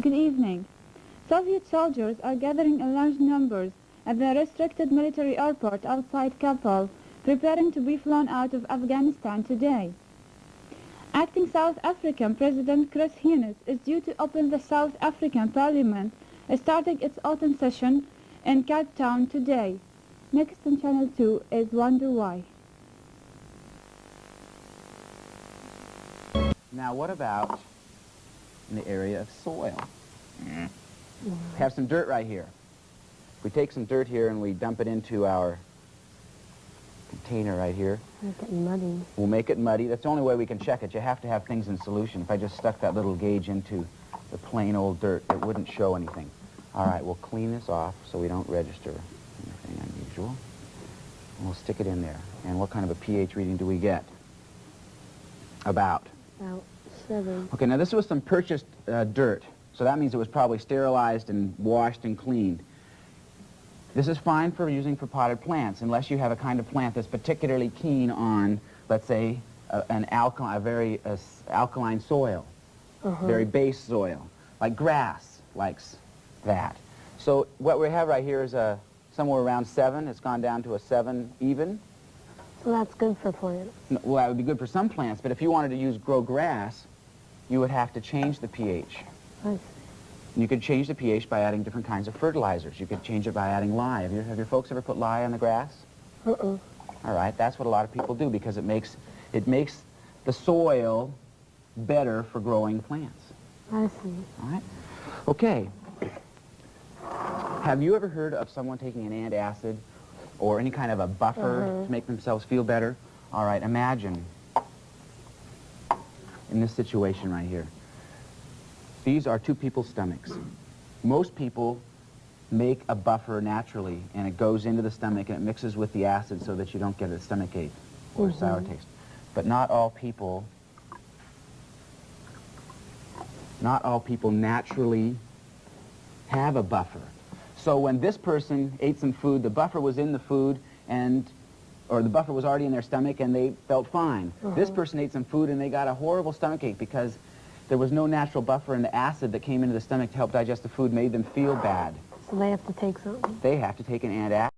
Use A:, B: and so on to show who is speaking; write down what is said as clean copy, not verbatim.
A: Good evening. Soviet soldiers are gathering in large numbers at the restricted military airport outside Kabul, preparing to be flown out of Afghanistan today. Acting South African President Chris Hines is due to open the South African Parliament, starting its autumn session in Cape Town today. Next on Channel 2 is Wonder Why.
B: Now what about in the area of soil? We have some dirt right here. If we take some dirt here and we dump it into our container right here,
C: Make it muddy.
B: we'll make it muddy. That's the only way we can check it. You have to have things in solution. If I just stuck that little gauge into the plain old dirt, it wouldn't show anything. All right, we'll clean this off so we don't register anything unusual. And we'll stick it in there. And what kind of a pH reading do we get? About
C: 7.
B: Okay, now this was some purchased dirt, so that means it was probably sterilized and washed and cleaned. This is fine for using for potted plants, unless you have a kind of plant that's particularly keen on, let's say, a very alkaline soil, very base soil, like grass likes that. So what we have right here is somewhere around 7. It's gone down to a 7 even.
C: So that's good for plants.
B: No, well, that would be good for some plants, but if you wanted to grow grass, you would have to change the pH.
C: I see.
B: You could change the pH by adding different kinds of fertilizers. You could change it by adding lye. Have your folks ever put lye on the grass?
C: Uh-uh.
B: All right, that's what a lot of people do because it makes the soil better for growing plants.
C: I see.
B: All right? Okay. Have you ever heard of someone taking an antacid or any kind of a buffer to make themselves feel better? All right, imagine in this situation right here. These are 2 people's stomachs. Most people make a buffer naturally, and it goes into the stomach and it mixes with the acid so that you don't get a stomach ache or a sour taste. But not all people naturally have a buffer. So when this person ate some food, the buffer was in the food, or the buffer was already in their stomach and they felt fine. This person ate some food and they got a horrible stomach ache because there was no natural buffer, and the acid that came into the stomach to help digest the food made them feel bad.
C: So they have to take something?
B: They have to take an antacid.